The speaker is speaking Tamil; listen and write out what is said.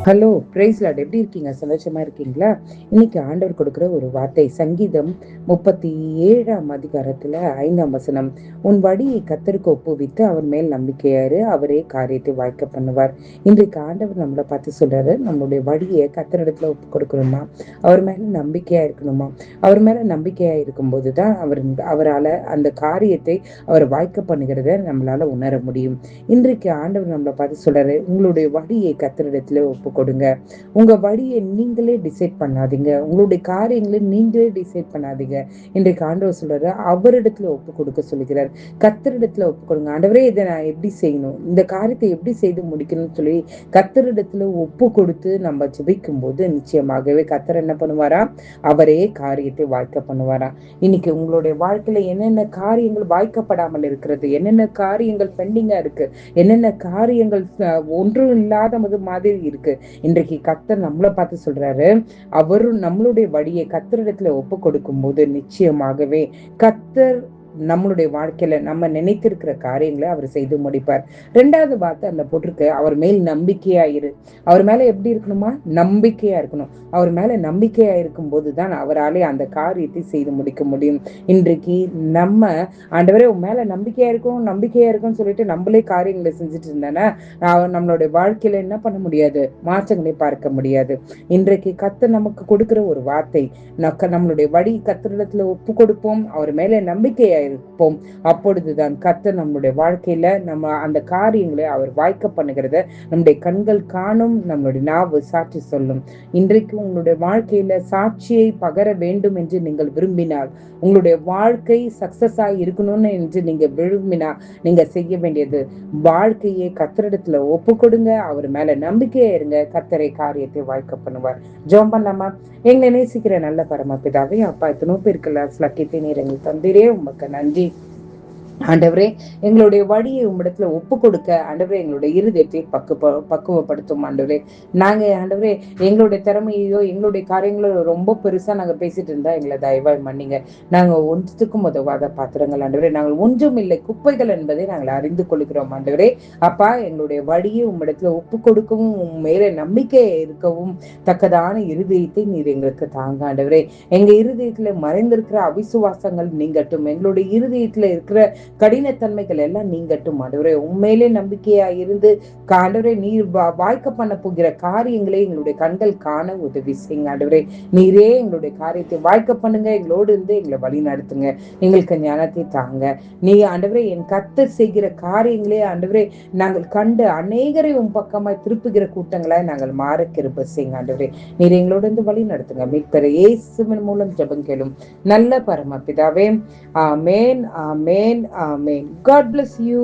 ஹலோ பிரைஸ் லார்ட், எப்படி இருக்கீங்க? சந்தோஷமா இருக்கீங்களா? இன்னைக்கு ஆண்டவர் கொடுக்கிற ஒரு வார்த்தை சங்கீதம் 37 5 உன் வழியை கர்த்தருக்கு ஒப்புவித்து அவர் மேல் நம்பிக்கையாரு, அவரே காரியத்தை வாய்க்க பண்ணுவார். இன்றைக்கு ஆண்டவர் நம்மளை பார்த்து சொல்றாரு, நம்மளுடைய வழியை கர்த்தரிடத்துல ஒப்பு கொடுக்கணுமா, அவர் மேல நம்பிக்கையா இருக்கணுமா. அவர் மேல நம்பிக்கையா இருக்கும்போது தான் அவரால் அந்த காரியத்தை அவர் வாய்க்க பண்ணுகிறத நம்மளால உணர முடியும். இன்றைக்கு ஆண்டவர் நம்மளை பார்த்து சொல்றாரு, உங்களுடைய வழியை கர்த்தரிடத்துல ஒப்பு கொடுங்க. உங்க வழியை நீங்களே டிசைட் பண்ணாதீங்க, உங்களுடைய காரியங்களை நீங்களே டிசைட் பண்ணாதீங்க. இன்றைக்கு ஆண்டவர் சொல்றாரு, அவரிடத்துல ஒப்பு கொடுக்க சொல்லுகிறார். கர்த்தரிடத்துல ஒப்பு கொடுங்க. ஆண்டவரே, இதை நான் எப்படி செய்யணும், இந்த காரியத்தை எப்படி செய்து முடிக்கணும்னு சொல்லி கர்த்தரிடத்துல ஒப்பு கொடுத்து நம்ம ஜெபிக்கும் போது நிச்சயமாகவே கர்த்தர் என்ன பண்ணுவாரா, அவரே காரியத்தை வாய்க்க பண்ணுவாரா. இன்னைக்கு உங்களுடைய வாழ்க்கையில என்னென்ன காரியங்கள் வாய்க்கப்படாமல் இருக்கிறது, என்னென்ன காரியங்கள் பெண்டிங்கா இருக்கு, என்னென்ன காரியங்கள் ஒன்றும் இல்லாத மாதிரி இருக்கு, இன்றைக்கு கர்த்தர் நம்மளை பார்த்து சொல்றாரு, அவரும் நம்மளுடைய வழியை கர்த்தரிடத்துல ஒப்பு கொடுக்கும் போது நிச்சயமாகவே கர்த்தர் நம்மளுடைய வாழ்க்கையில நம்ம நினைத்திருக்கிற காரியங்களை அவர் செய்து முடிப்பார். ரெண்டாவது வார்த்தை அந்த போட்டிருக்கு, அவர் மேல் நம்பிக்கையா இரு. அவர் மேல எப்படி இருக்கணுமா, நம்பிக்கையா இருக்கணும். அவர் மேல நம்பிக்கையா இருக்கும் போதுதான் அவராலே அந்த காரியத்தை செய்து முடிக்க முடியும். இன்றைக்கு நம்ம ஆண்டவரே உன் மேல நம்பிக்கையா இருக்கும் நம்பிக்கையா இருக்கும்னு சொல்லிட்டு நம்மளே காரியங்களை செஞ்சுட்டு இருந்தானே நம்மளுடைய வாழ்க்கையில என்ன பண்ண முடியாது, மாற்றங்களை பார்க்க முடியாது. இன்றைக்கு கர்த்தர் நமக்கு கொடுக்கிற ஒரு வார்த்தை, நம்மளுடைய வழி கர்த்தரிடத்துல ஒப்பு கொடுப்போம், அவர் மேல நம்பிக்கையா இருப்போம். அப்பொழுதுதான் கர்த்தர் நம்மளுடைய வாழ்க்கையில நம்ம அந்த காரியங்களை அவர் வாய்க்க பண்ணுகிறத நம்முடைய கண்கள் காணும், நம்மளுடைய நாவு சாட்சி சொல்லும். இன்றைக்கு உங்களுடைய வாழ்க்கையில சாட்சியை பகர வேண்டும் என்று நீங்கள் விரும்பினால், உங்களுடைய வாழ்க்கை சக்சஸ் ஆகி இருக்கணும்னு என்று நீங்க விரும்பினா, நீங்க செய்ய வேண்டியது வாழ்க்கையை கர்த்தரிடத்துல ஒப்பு கொடுங்க, அவர் மேல நம்பிக்கையா இருங்க, கர்த்தரை காரியத்தை வாய்க்க பண்ணுவார். ஜெபம் பண்ணலாமா? எங்களை நேசிக்கிற நல்ல பரமபிதாவே, அப்பா, எத்தனோ பேருக்கு லக்கியத்தை நீர் எங்களுக்கு தந்தீரே, உமக்கு நன்றி. ஆண்டவரே, எங்களுடைய வழியை உம்மிடத்துல ஒப்பு கொடுக்க ஆண்டவரே எங்களுடைய இருதயத்தை பக்குவப்படுத்தும். ஆண்டவரே, நாங்க ஆண்டவரே எங்களுடைய திறமையோ எங்களுடைய காரியங்களோ ரொம்ப பெருசா நாங்க பேசிட்டு இருந்தா எங்களை தயவாய் மன்னிங்க. நாங்க ஒன்றுத்துக்கும் உதவாத பாத்திரங்கள் ஆண்டவரே, நாங்கள் ஒன்றும் இல்லை, குப்பைகள் என்பதை நாங்கள் அறிந்து கொள்கிறோம். ஆண்டவரே, அப்பா, எங்களுடைய வழியை உம்மிடத்துல ஒப்பு கொடுக்கவும் உம் மேல நம்பிக்கை இருக்கவும் தக்கதான இருதயத்தை நீர் எங்களுக்கு தாங்க. ஆண்டவரே, எங்க இருதயத்துல மறைந்திருக்கிற அவிசுவாசங்கள் நீங்கட்டும், எங்களுடைய இருதயத்துல இருக்கிற கடினத்தன்மைகள் எல்லாம் நீங்கட்டும். ஆண்டவரே, உண்மையிலே நம்பிக்கையா இருந்து ஆண்டவரே நீர் வாய்க்க பண்ண போகிற காரியங்களை எங்களுடைய கண்கள் காண உதவி செய்யுங்க. ஆண்டவரே, நீரே எங்களுடைய காரியத்தை வாய்க்க பண்ணுங்க, எங்களோடு இருந்து எங்களை வழி நடத்துங்க, எங்களுக்கு ஞானத்தை தாங்க. நீ ஆண்டவரே என் கர்த்தர் செய்கிற காரியங்களே ஆண்டவரே நாங்கள் கண்டு அநேகரை உன் பக்கமாய் திருப்புகிற கூட்டங்களாய் நாங்கள் மாற கிருபை செய்யுங்க. ஆண்டவரே, நீர் எங்களோடு இருந்து வழி நடத்துங்க. மீட்பர் இயேசுவின் மூலம் ஜெபம் கேளும் நல்ல பரமபிதாவே. ஆமென், ஆமென், ஆமென். God bless you.